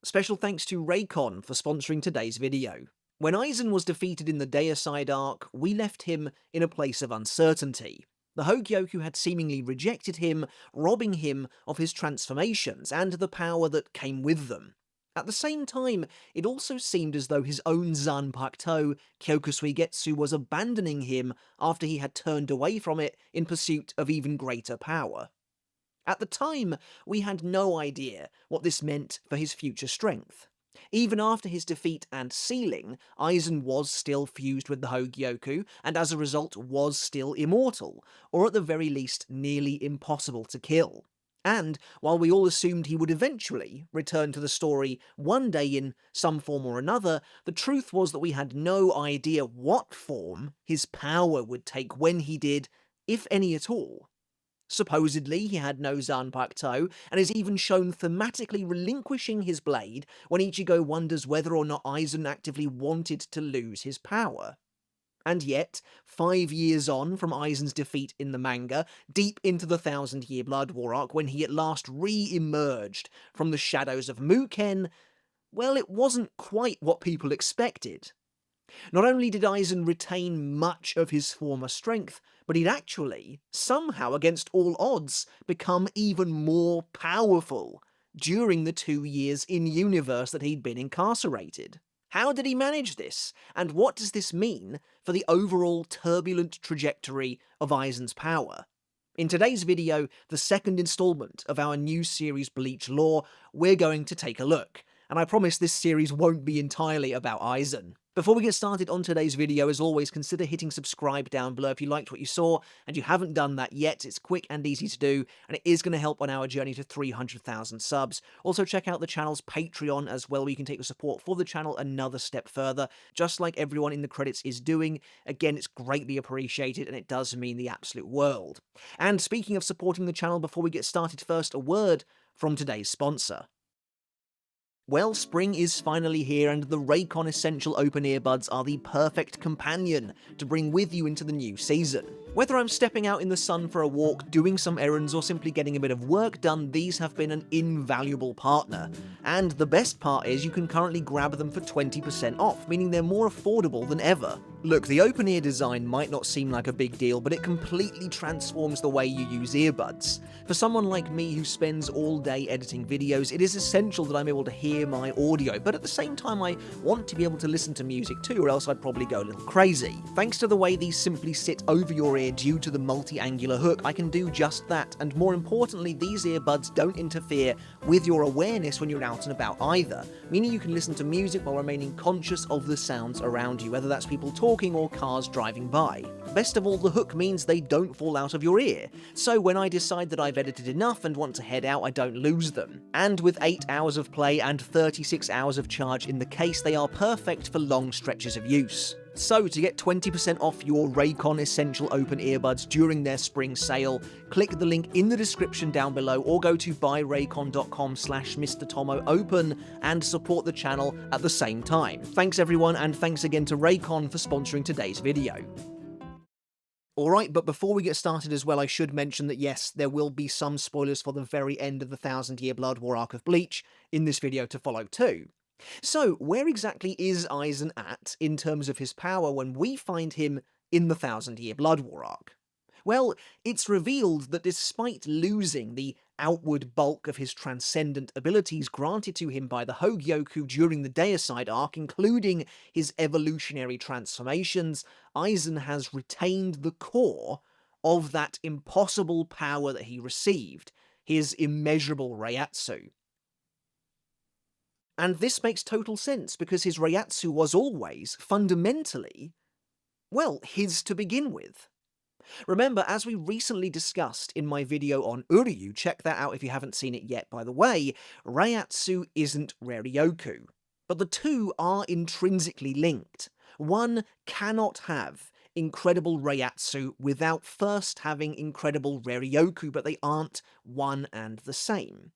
Special thanks to Raycon for sponsoring today's video. When Aizen was defeated in the Deicide arc, we left him in a place of uncertainty. The Hogyoku had seemingly rejected him, robbing him of his transformations and the power that came with them. At the same time, it also seemed as though his own Zanpakuto, Kyoka Suigetsu, was abandoning him after he had turned away from it in pursuit of even greater power. At the time, we had no idea what this meant for his future strength. Even after his defeat and sealing, Aizen was still fused with the Hogyoku, and as a result was still immortal, or at the very least nearly impossible to kill. And, while we all assumed he would eventually return to the story one day in some form or another, the truth was that we had no idea what form his power would take when he did, if any at all. Supposedly, he had no Zanpakuto, and is even shown thematically relinquishing his blade when Ichigo wonders whether or not Aizen actively wanted to lose his power. And yet, 5 years on from Aizen's defeat in the manga, deep into the Thousand-Year Blood War arc, when he at last re-emerged from the shadows of Muken, well, it wasn't quite what people expected. Not only did Aizen retain much of his former strength, but he'd actually, somehow against all odds, become even more powerful during the 2 years in-universe that he'd been incarcerated. How did he manage this, and what does this mean for the overall turbulent trajectory of Aizen's power? In today's video, the second installment of our new series Bleach Lore, we're going to take a look, and I promise this series won't be entirely about Aizen. Before we get started on today's video, as always, consider hitting subscribe down below if you liked what you saw, and you haven't done that yet. It's quick and easy to do, and it is going to help on our journey to 300,000 subs. Also, check out the channel's Patreon as well, where you can take the support for the channel another step further, just like everyone in the credits is doing. Again, it's greatly appreciated, and it does mean the absolute world. And speaking of supporting the channel, before we get started, first, a word from today's sponsor. Well, spring is finally here, and the Raycon Essential Open Earbuds are the perfect companion to bring with you into the new season. Whether I'm stepping out in the sun for a walk, doing some errands, or simply getting a bit of work done, these have been an invaluable partner. And the best part is you can currently grab them for 20% off, meaning they're more affordable than ever. Look, the open ear design might not seem like a big deal, but it completely transforms the way you use earbuds. For someone like me who spends all day editing videos, it is essential that I'm able to hear my audio, but at the same time I want to be able to listen to music too, or else I'd probably go a little crazy. Thanks to the way these simply sit over your ear due to the multi-angular hook, I can do just that, and more importantly, these earbuds don't interfere with your awareness when you're out and about either, meaning you can listen to music while remaining conscious of the sounds around you, whether that's people talking or cars driving by. Best of all, the hook means they don't fall out of your ear, so when I decide that I've edited enough and want to head out, I don't lose them. And with 8 hours of play and 36 hours of charge in the case, they are perfect for long stretches of use. So, to get 20% off your Raycon Essential Open Earbuds during their spring sale, click the link in the description down below or go to buyraycon.com/MrTomoOpen and support the channel at the same time. Thanks everyone, and thanks again to Raycon for sponsoring today's video. Alright, but before we get started as well, I should mention that yes, there will be some spoilers for the very end of the Thousand-Year Blood War arc of Bleach in this video to follow too. So, where exactly is Aizen at in terms of his power when we find him in the Thousand-Year Blood War arc? Well, it's revealed that despite losing the outward bulk of his Transcendent abilities granted to him by the Hogyoku during the Deicide arc, including his evolutionary transformations, Aizen has retained the core of that impossible power that he received, his immeasurable reiatsu. And this makes total sense, because his reiatsu was always, fundamentally, well, his to begin with. Remember, as we recently discussed in my video on Uryu, check that out if you haven't seen it yet by the way, reiatsu isn't Reryoku. But the two are intrinsically linked. One cannot have incredible reiatsu without first having incredible Reryoku, but they aren't one and the same.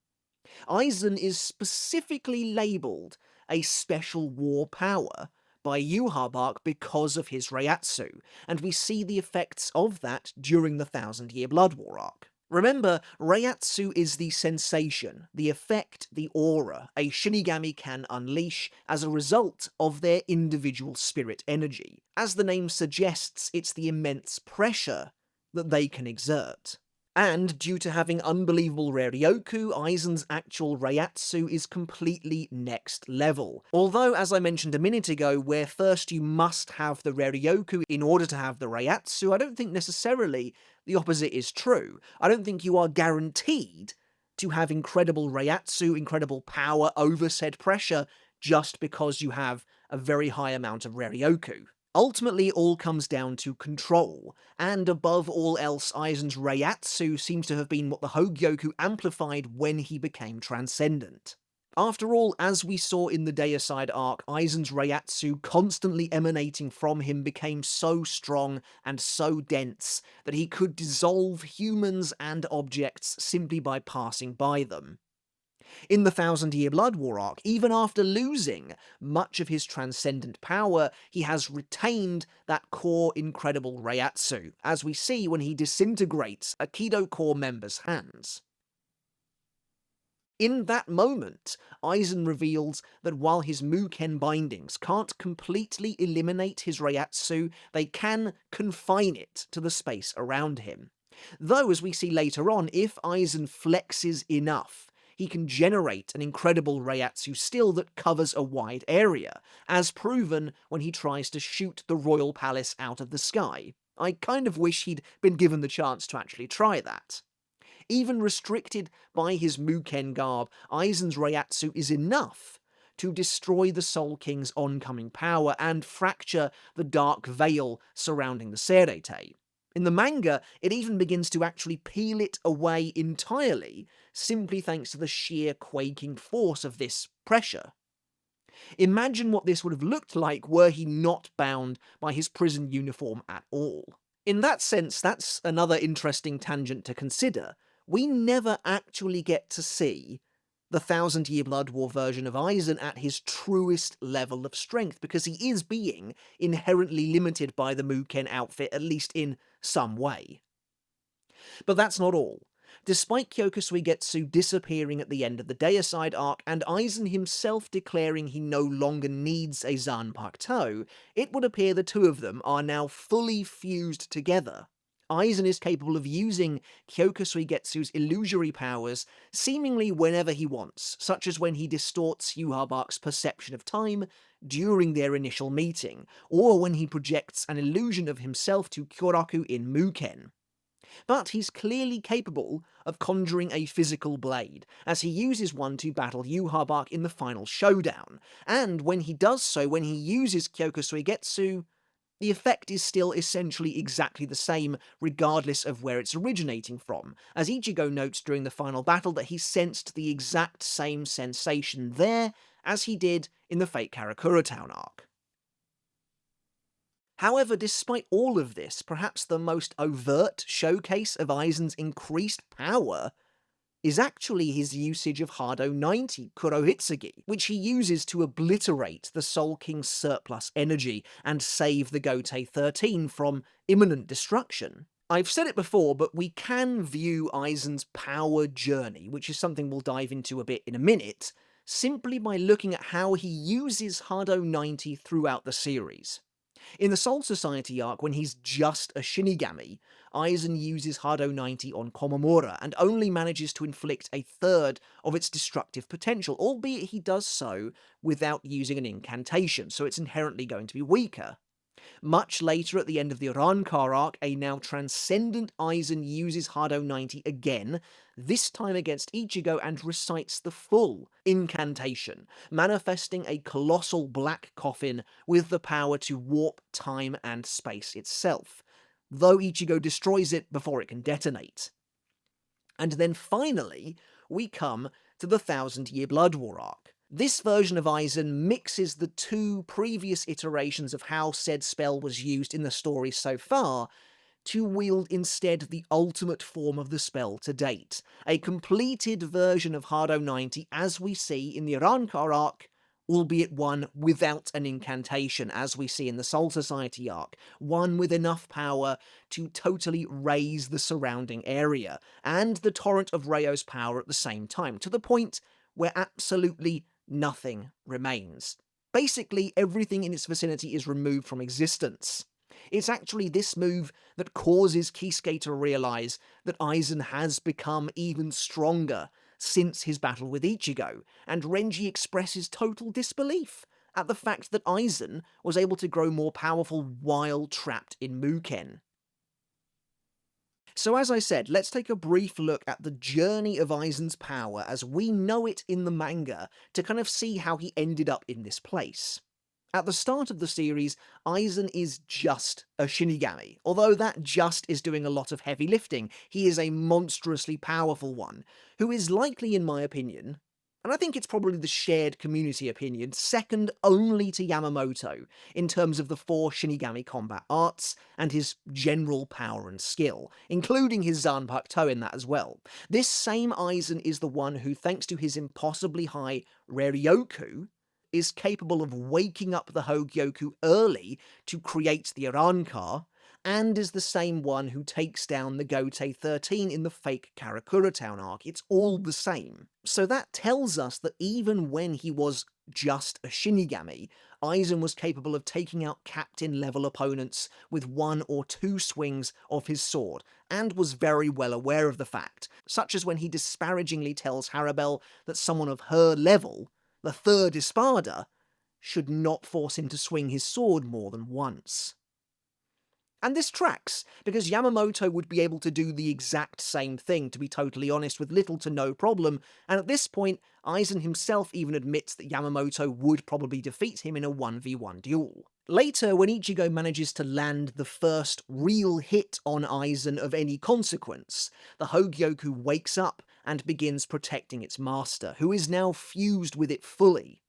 Aizen is specifically labelled a special war power by Yhwach because of his reiatsu, and we see the effects of that during the Thousand-Year Blood War arc. Remember, reiatsu is the sensation, the effect, the aura a shinigami can unleash as a result of their individual spirit energy. As the name suggests, it's the immense pressure that they can exert. And due to having unbelievable Raryoku, Aizen's actual reiatsu is completely next level. Although, as I mentioned a minute ago, where first you must have the Raryoku in order to have the reiatsu, I don't think necessarily the opposite is true. I don't think you are guaranteed to have incredible reiatsu, incredible power over said pressure, just because you have a very high amount of Raryoku. Ultimately, all comes down to control, and above all else, Aizen's reiatsu seems to have been what the Hogyoku amplified when he became Transcendent. After all, as we saw in the Deicide arc, Aizen's reiatsu constantly emanating from him became so strong and so dense that he could dissolve humans and objects simply by passing by them. In the Thousand-Year Blood War arc, even after losing much of his transcendent power, he has retained that core incredible reiatsu, as we see when he disintegrates a Kido Corps member's hands. In that moment, Aizen reveals that while his Muken bindings can't completely eliminate his reiatsu, they can confine it to the space around him. Though, as we see later on, if Aizen flexes enough, he can generate an incredible reiatsu still that covers a wide area, as proven when he tries to shoot the royal palace out of the sky. I kind of wish he'd been given the chance to actually try that. Even restricted by his Muken garb, Aizen's reiatsu is enough to destroy the Soul King's oncoming power and fracture the dark veil surrounding the Serete. In the manga, it even begins to actually peel it away entirely, simply thanks to the sheer quaking force of this pressure. Imagine what this would have looked like were he not bound by his prison uniform at all. In that sense, that's another interesting tangent to consider. We never actually get to see the Thousand-Year Blood War version of Aizen at his truest level of strength, because he is being inherently limited by the Muken outfit, at least in some way. But that's not all. Despite Kyoka Suigetsu disappearing at the end of the Deicide arc, and Aizen himself declaring he no longer needs a Zanpakuto, it would appear the two of them are now fully fused together. Aizen is capable of using Kyoka Suigetsu's illusory powers seemingly whenever he wants, such as when he distorts Yhwach's perception of time during their initial meeting, or when he projects an illusion of himself to Kyoraku in Muken. But he's clearly capable of conjuring a physical blade, as he uses one to battle Yhwach in the final showdown, and when he does so, when he uses Kyoka Suigetsu, the effect is still essentially exactly the same, regardless of where it's originating from, as Ichigo notes during the final battle that he sensed the exact same sensation there as he did in the Fate Karakura Town arc. However, despite all of this, perhaps the most overt showcase of Aizen's increased power is actually his usage of Hado 90, Kurohitsugi, which he uses to obliterate the Soul King's surplus energy and save the Gotei 13 from imminent destruction. I've said it before, but we can view Aizen's power journey, which is something we'll dive into a bit in a minute, simply by looking at how he uses Hado 90 throughout the series. In the Soul Society arc, when he's just a shinigami, Aizen uses Hado 90 on Komamura and only manages to inflict a third of its destructive potential, albeit he does so without using an incantation, so it's inherently going to be weaker. Much later, at the end of the Rankar arc, a now transcendent Aizen uses Hado 90 again, this time against Ichigo, and recites the full incantation, manifesting a colossal black coffin with the power to warp time and space itself, though Ichigo destroys it before it can detonate. And then finally, we come to the Thousand-Year Blood War arc. This version of Aizen mixes the two previous iterations of how said spell was used in the story so far to wield instead the ultimate form of the spell to date, a completed version of Hado 90 as we see in the Rankar arc albeit one without an incantation, as we see in the Soul Society arc, one with enough power to totally raise the surrounding area, and the torrent of Reio's power at the same time, to the point where absolutely nothing remains. Basically, everything in its vicinity is removed from existence. It's actually this move that causes Kisuke to realize that Aizen has become even stronger since his battle with Ichigo, and Renji expresses total disbelief at the fact that Aizen was able to grow more powerful while trapped in Muken. So as I said, let's take a brief look at the journey of Aizen's power as we know it in the manga to kind of see how he ended up in this place. At the start of the series, Aizen is just a shinigami, although that just is doing a lot of heavy lifting. He is a monstrously powerful one, who is likely, in my opinion, and I think it's probably the shared community opinion, second only to Yamamoto in terms of the 4 Shinigami combat arts and his general power and skill, including his Zanpakuto in that as well. This same Aizen is the one who, thanks to his impossibly high Reiryoku, is capable of waking up the Hogyoku early to create the Arankar, and is the same one who takes down the Gote 13 in the fake Karakura Town arc. It's all the same. So that tells us that even when he was just a Shinigami, Aizen was capable of taking out captain-level opponents with 1 or 2 swings of his sword, and was very well aware of the fact, such as when he disparagingly tells Harabel that someone of her level, the 3rd Espada, should not force him to swing his sword more than once. And this tracks, because Yamamoto would be able to do the exact same thing, to be totally honest, with little to no problem, and at this point, Aizen himself even admits that Yamamoto would probably defeat him in a 1v1 duel. Later, when Ichigo manages to land the first real hit on Aizen of any consequence, the Hogyoku wakes up and begins protecting its master, who is now fused with it fully.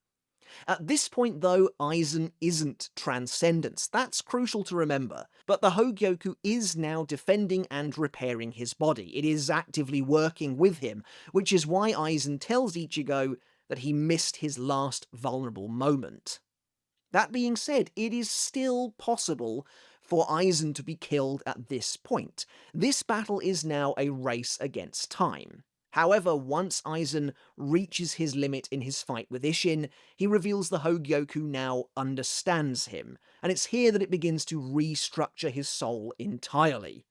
At this point though, Aizen isn't Transcendent, that's crucial to remember, but the Hogyoku is now defending and repairing his body. It is actively working with him, which is why Aizen tells Ichigo that he missed his last vulnerable moment. That being said, it is still possible for Aizen to be killed at this point. This battle is now a race against time. However, once Aizen reaches his limit in his fight with Isshin, he reveals the Hogyoku now understands him, and it's here that it begins to restructure his soul entirely.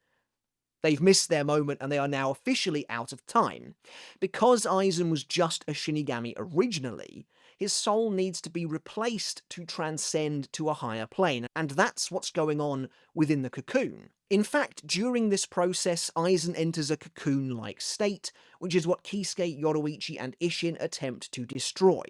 They've missed their moment and they are now officially out of time. Because Aizen was just a Shinigami originally, his soul needs to be replaced to transcend to a higher plane, and that's what's going on within the cocoon. In fact, during this process, Aizen enters a cocoon-like state, which is what Kisuke, Yoruichi, and Isshin attempt to destroy.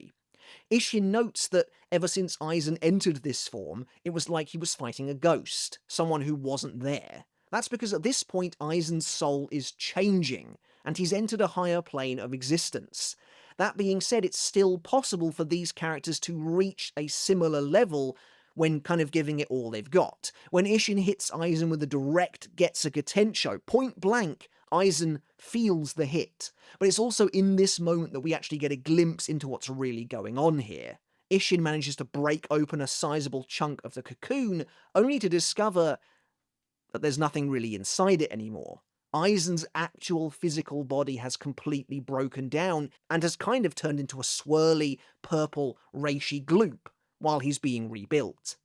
Isshin notes that ever since Aizen entered this form, it was like he was fighting a ghost, someone who wasn't there. That's because at this point Aizen's soul is changing, and he's entered a higher plane of existence. That being said, it's still possible for these characters to reach a similar level when kind of giving it all they've got. When Isshin hits Aizen with a direct Getsuga Tensho, point blank, Aizen feels the hit. But it's also in this moment that we actually get a glimpse into what's really going on here. Isshin manages to break open a sizable chunk of the cocoon, only to discover that there's nothing really inside it anymore. Aizen's actual physical body has completely broken down and has kind of turned into a swirly, purple, reishi gloop while he's being rebuilt.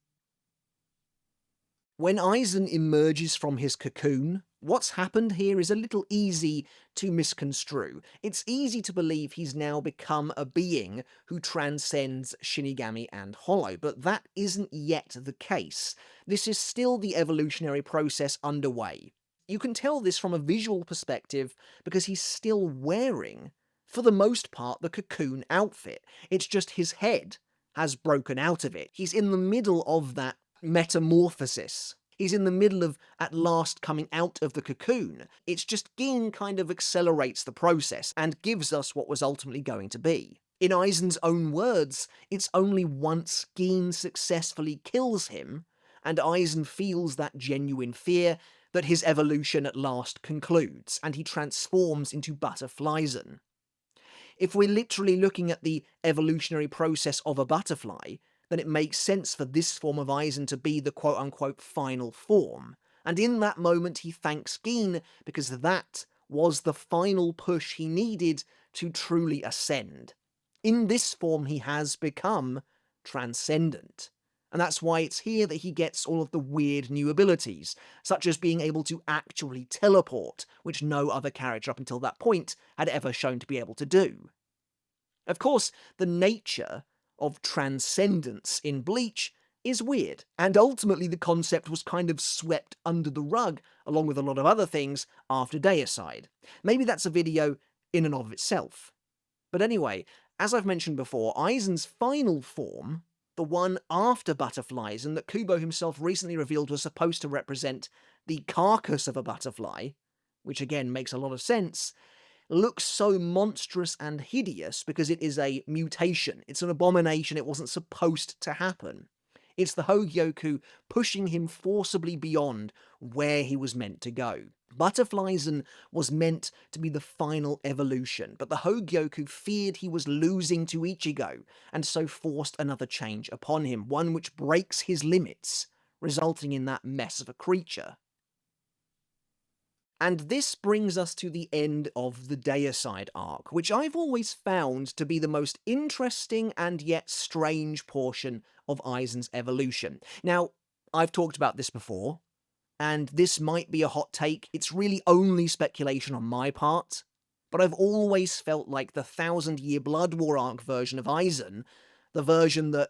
When Aizen emerges from his cocoon, what's happened here is a little easy to misconstrue. It's easy to believe he's now become a being who transcends Shinigami and Hollow, but that isn't yet the case. This is still the evolutionary process underway. You can tell this from a visual perspective because he's still wearing, for the most part, the cocoon outfit. It's just his head has broken out of it. He's in the middle of that metamorphosis. He's in the middle of at last coming out of the cocoon. It's just Gin kind of accelerates the process and gives us what was ultimately going to be. In Aizen's own words, it's only once Gin successfully kills him, and Aizen feels that genuine fear, that his evolution at last concludes, and he transforms into Butterflyzen. If we're literally looking at the evolutionary process of a butterfly, then it makes sense for this form of Aizen to be the quote-unquote final form. And in that moment he thanks Gin because that was the final push he needed to truly ascend. In this form he has become Transcendent. And that's why it's here that he gets all of the weird new abilities, such as being able to actually teleport, which no other character up until that point had ever shown to be able to do. Of course, the nature of transcendence in Bleach is weird, and ultimately the concept was kind of swept under the rug, along with a lot of other things, after Deicide. Maybe that's a video in and of itself. But anyway, as I've mentioned before, Aizen's final form, the one after butterflies, and that Kubo himself recently revealed was supposed to represent the carcass of a butterfly, which again makes a lot of sense, looks so monstrous and hideous because it is a mutation. It's an abomination. It wasn't supposed to happen. It's the Hogyoku pushing him forcibly beyond where he was meant to go. Butterflizen was meant to be the final evolution, but the Hogyoku feared he was losing to Ichigo, and so forced another change upon him, one which breaks his limits, resulting in that mess of a creature. And this brings us to the end of the Deicide arc, which I've always found to be the most interesting and yet strange portion of Aizen's evolution. Now, I've talked about this before, and this might be a hot take. It's really only speculation on my part, but I've always felt like the 1,000-Year Blood War arc version of Aizen, the version that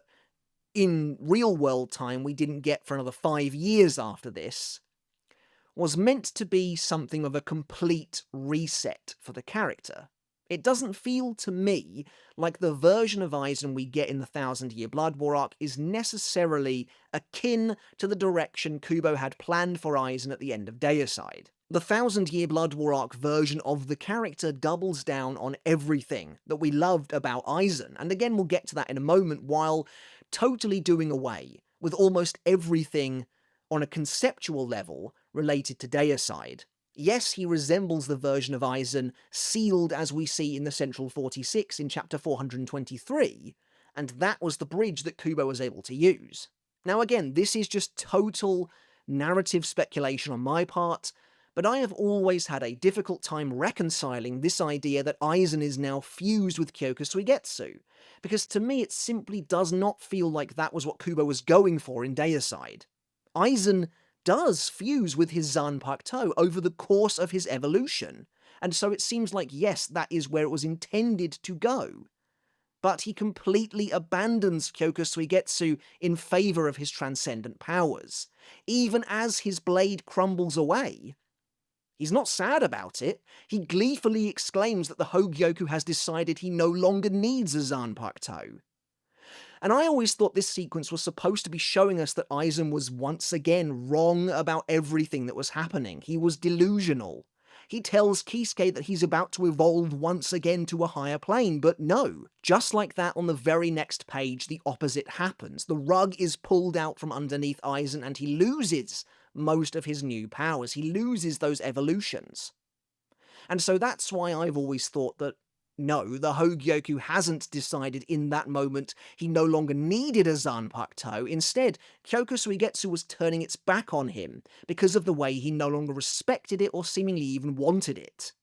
in real-world time we didn't get for another 5 years after this, was meant to be something of a complete reset for the character. It doesn't feel to me like the version of Aizen we get in the 1,000-Year Blood War arc is necessarily akin to the direction Kubo had planned for Aizen at the end of Deicide. The 1,000-Year Blood War arc version of the character doubles down on everything that we loved about Aizen, and again we'll get to that in a moment, while totally doing away with almost everything on a conceptual level related to Deicide. Yes, he resembles the version of Aizen sealed as we see in the Central 46 in chapter 423, and that was the bridge that Kubo was able to use. Now again, this is just total narrative speculation on my part, but I have always had a difficult time reconciling this idea that Aizen is now fused with Kyoka Suigetsu, because to me it simply does not feel like that was what Kubo was going for in Deicide. Aizen does fuse with his Zanpakuto over the course of his evolution, and so it seems like yes, that is where it was intended to go. But he completely abandons Kyoka Suigetsu in favour of his transcendent powers. Even as his blade crumbles away, he's not sad about it. He gleefully exclaims that the Hogyoku has decided he no longer needs a Zanpakuto. And I always thought this sequence was supposed to be showing us that Aizen was once again wrong about everything that was happening. He was delusional. He tells Kisuke that he's about to evolve once again to a higher plane, but no. Just like that, on the very next page, the opposite happens. The rug is pulled out from underneath Aizen and he loses most of his new powers. He loses those evolutions. And so that's why I've always thought that no, the Hogyoku hasn't decided in that moment he no longer needed a Zanpakuto. Instead, Kyoka Suigetsu was turning its back on him because of the way he no longer respected it or seemingly even wanted it.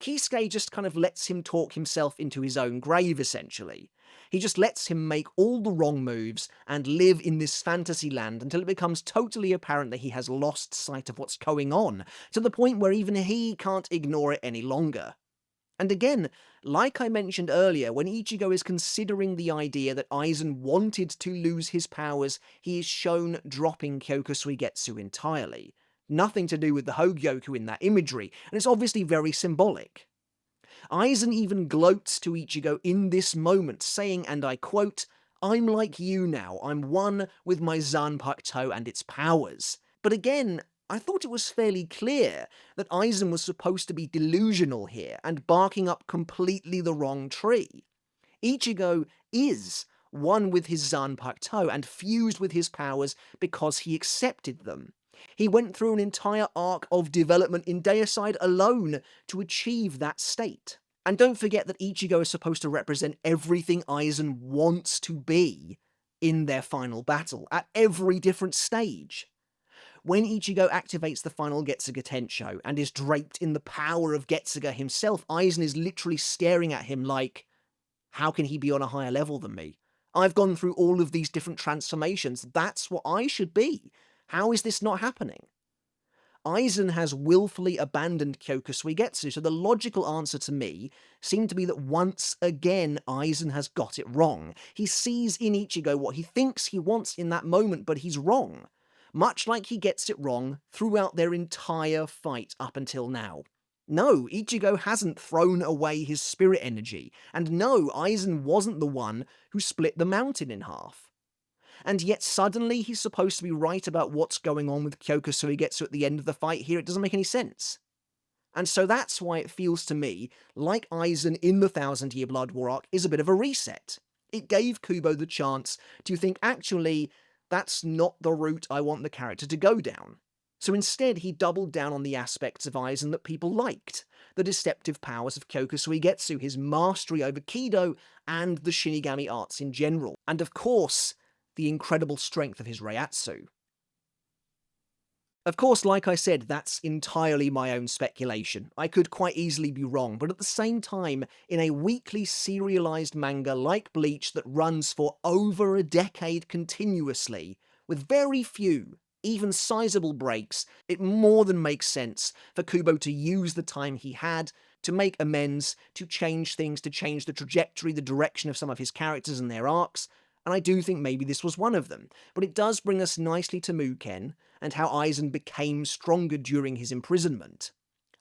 Kisuke just kind of lets him talk himself into his own grave, essentially. He just lets him make all the wrong moves and live in this fantasy land until it becomes totally apparent that he has lost sight of what's going on, to the point where even he can't ignore it any longer. And again, like I mentioned earlier, when Ichigo is considering the idea that Aizen wanted to lose his powers, he is shown dropping Kyoka Suigetsu entirely. Nothing to do with the Hogyoku in that imagery, and it's obviously very symbolic. Aizen even gloats to Ichigo in this moment, saying, and I quote, "I'm like you now, I'm one with my Zanpakuto and its powers." But again, I thought it was fairly clear that Aizen was supposed to be delusional here and barking up completely the wrong tree. Ichigo is one with his Zanpakuto and fused with his powers because he accepted them. He went through an entire arc of development in Deicide alone to achieve that state. And don't forget that Ichigo is supposed to represent everything Aizen wants to be in their final battle, at every different stage. When Ichigo activates the final Getsuga Tensho and is draped in the power of Getsuga himself, Aizen is literally staring at him like, how can he be on a higher level than me? I've gone through all of these different transformations. That's what I should be. How is this not happening? Aizen has willfully abandoned Kyoka Suigetsu, so the logical answer to me seemed to be that once again Aizen has got it wrong. He sees in Ichigo what he thinks he wants in that moment, but he's wrong. Much like he gets it wrong throughout their entire fight up until now. No, Ichigo hasn't thrown away his spirit energy, and no, Aizen wasn't the one who split the mountain in half. And yet suddenly he's supposed to be right about what's going on with Kyoka Suigetsu at the end of the fight here. It doesn't make any sense. And so that's why it feels to me like Aizen in the 1000-Year Blood War arc is a bit of a reset. It gave Kubo the chance to think, actually, that's not the route I want the character to go down. So instead, he doubled down on the aspects of Aizen that people liked. The deceptive powers of Kyoka Suigetsu, his mastery over Kido, and the shinigami arts in general. And of course, the incredible strength of his reiatsu. Of course, like I said, that's entirely my own speculation. I could quite easily be wrong, but at the same time, in a weekly serialized manga like Bleach that runs for over a decade continuously, with very few, even sizable breaks, it more than makes sense for Kubo to use the time he had to make amends, to change things, to change the trajectory, the direction of some of his characters and their arcs, and I do think maybe this was one of them. But it does bring us nicely to Muken, and how Aizen became stronger during his imprisonment.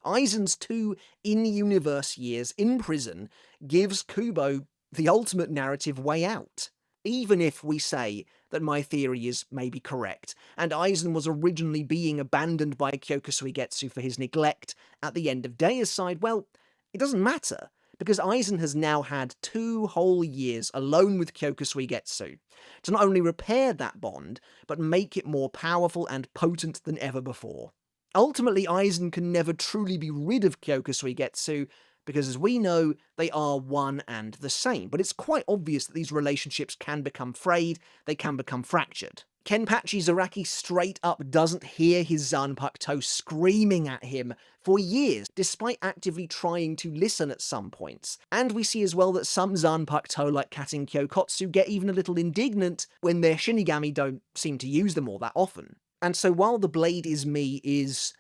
Aizen's 2 in-universe years in prison gives Kubo the ultimate narrative way out. Even if we say that my theory is maybe correct, and Aizen was originally being abandoned by Kyoka Suigetsu for his neglect at the end of Deicide, well, it doesn't matter, because Aizen has now had 2 whole years alone with Kyoka Suigetsu to not only repair that bond, but make it more powerful and potent than ever before. Ultimately, Aizen can never truly be rid of Kyoka Suigetsu, because as we know, they are one and the same, but it's quite obvious that these relationships can become frayed, they can become fractured. Kenpachi Zaraki straight up doesn't hear his Zanpakuto screaming at him for years, despite actively trying to listen at some points. And we see as well that some Zanpakuto like Katen Kyokotsu get even a little indignant when their shinigami don't seem to use them all that often. And so while the Blade is Me is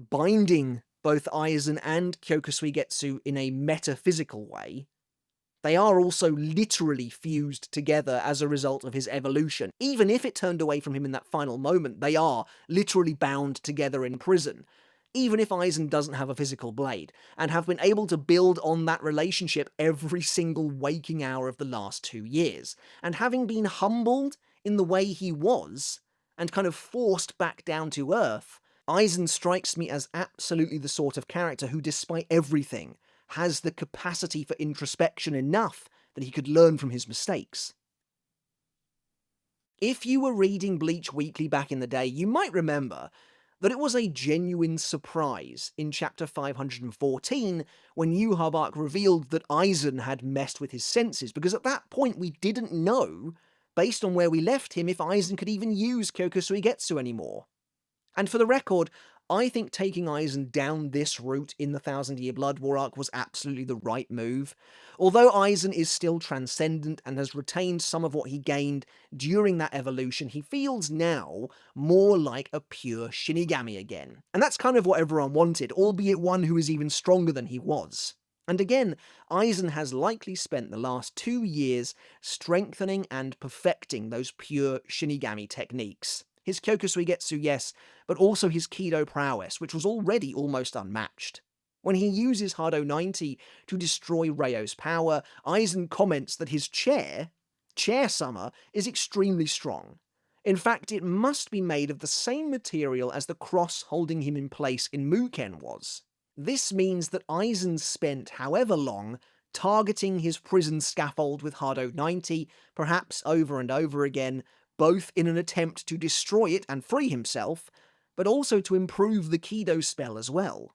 binding both Aizen and Kyoka Suigetsu in a metaphysical way, they are also literally fused together as a result of his evolution. Even if it turned away from him in that final moment, they are literally bound together in prison. Even if Aizen doesn't have a physical blade, and have been able to build on that relationship every single waking hour of the last 2 years, and having been humbled in the way he was, and kind of forced back down to earth, Aizen strikes me as absolutely the sort of character who, despite everything, has the capacity for introspection enough that he could learn from his mistakes. If you were reading Bleach Weekly back in the day, you might remember that it was a genuine surprise in chapter 514 when Yhwach revealed that Aizen had messed with his senses, because at that point we didn't know, based on where we left him, if Aizen could even use Kyoka Suigetsu anymore. And for the record, I think taking Aizen down this route in the 1000-Year Blood War arc was absolutely the right move. Although Aizen is still transcendent and has retained some of what he gained during that evolution, he feels now more like a pure shinigami again. And that's kind of what everyone wanted, albeit one who is even stronger than he was. And again, Aizen has likely spent the last 2 years strengthening and perfecting those pure shinigami techniques. His Kyoka Suigetsu, yes, but also his Kido prowess, which was already almost unmatched. When he uses Hado 90 to destroy Ryo's power, Aizen comments that his chair Summer, is extremely strong. In fact, it must be made of the same material as the cross holding him in place in Muken was. This means that Aizen spent however long targeting his prison scaffold with Hado 90, perhaps over and over again, both in an attempt to destroy it and free himself, but also to improve the Kido spell as well.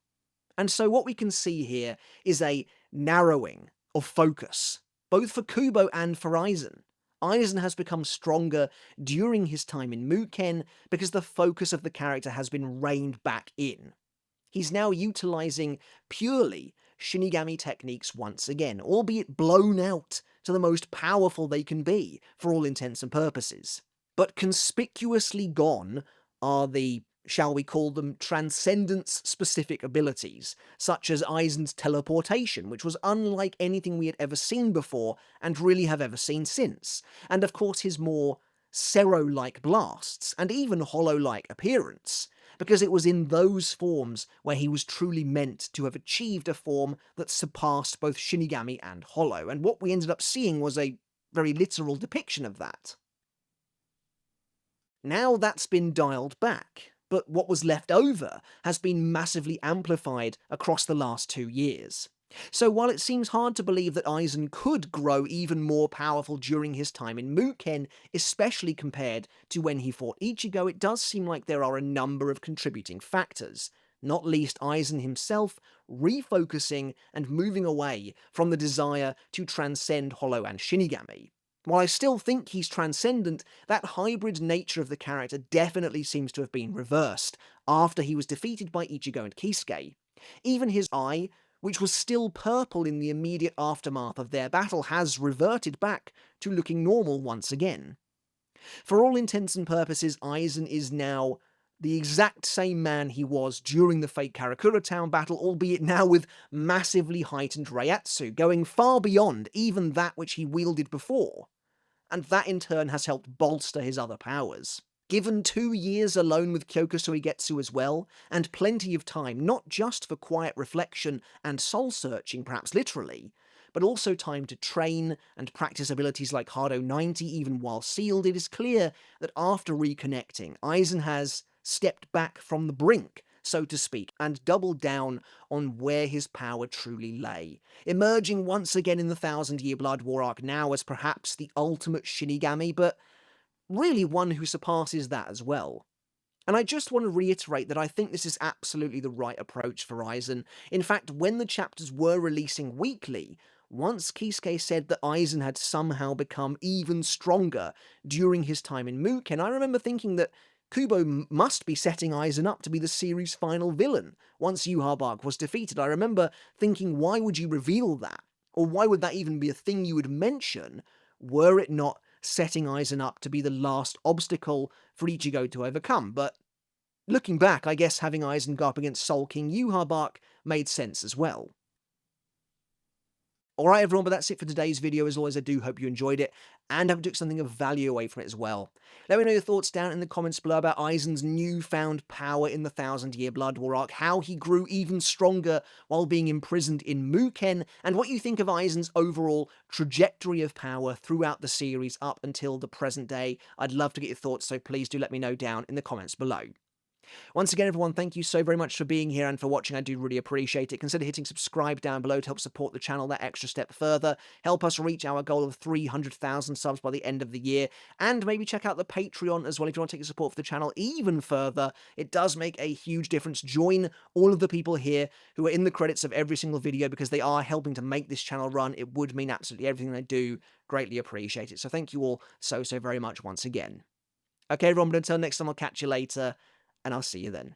And so what we can see here is a narrowing of focus, both for Kubo and for Aizen. Aizen has become stronger during his time in Muken because the focus of the character has been reined back in. He's now utilizing purely shinigami techniques once again, albeit blown out to the most powerful they can be, for all intents and purposes. But conspicuously gone are the, shall we call them, Transcendence-specific abilities, such as Aizen's teleportation, which was unlike anything we had ever seen before, and really have ever seen since, and of course his more Sero-like blasts, and even Hollow-like appearance, because it was in those forms where he was truly meant to have achieved a form that surpassed both Shinigami and Hollow, and what we ended up seeing was a very literal depiction of that. Now that's been dialed back, but what was left over has been massively amplified across the last 2 years. So while it seems hard to believe that Aizen could grow even more powerful during his time in Muken, especially compared to when he fought Ichigo, it does seem like there are a number of contributing factors, not least Aizen himself refocusing and moving away from the desire to transcend Hollow and Shinigami. While I still think he's transcendent, that hybrid nature of the character definitely seems to have been reversed after he was defeated by Ichigo and Kisuke. Even his eye, which was still purple in the immediate aftermath of their battle, has reverted back to looking normal once again. For all intents and purposes, Aizen is now the exact same man he was during the fake Karakura Town battle, albeit now with massively heightened reiatsu, going far beyond even that which he wielded before. And that in turn has helped bolster his other powers. Given 2 years alone with Kyoka Suigetsu as well, and plenty of time not just for quiet reflection and soul-searching, perhaps literally, but also time to train and practice abilities like Hado 90 even while sealed, it is clear that after reconnecting, Aizen has stepped back from the brink, so to speak, and doubled down on where his power truly lay, emerging once again in the Thousand-Year Blood War arc now as perhaps the ultimate Shinigami, but really one who surpasses that as well. And I just want to reiterate that I think this is absolutely the right approach for Aizen. In fact, when the chapters were releasing weekly, once Kisuke said that Aizen had somehow become even stronger during his time in Muken, I remember thinking that Kubo must be setting Aizen up to be the series' final villain. Once Yhwach was defeated, I remember thinking, why would you reveal that? Or why would that even be a thing you would mention, were it not setting Aizen up to be the last obstacle for Ichigo to overcome? But looking back, I guess having Aizen go up against Soul King Yhwach made sense as well. Alright everyone, but that's it for today's video. As always, I do hope you enjoyed it, and hope you took something of value away from it as well. Let me know your thoughts down in the comments below about Aizen's newfound power in the Thousand-Year Blood War arc, how he grew even stronger while being imprisoned in Muken, and what you think of Aizen's overall trajectory of power throughout the series up until the present day. I'd love to get your thoughts, so please do let me know down in the comments below. Once again, everyone, thank you so very much for being here and for watching. I do really appreciate it. Consider hitting subscribe down below to help support the channel that extra step further, help us reach our goal of 300,000 subs by the end of the year, and maybe check out the Patreon as well if you want to take your support for the channel even further. It does make a huge difference. Join all of the people here who are in the credits of every single video because they are helping to make this channel run. It would mean absolutely everything they do. Greatly appreciate it. So thank you all so very much once again. Okay, everyone, but until next time, I'll catch you later, and I'll see you then.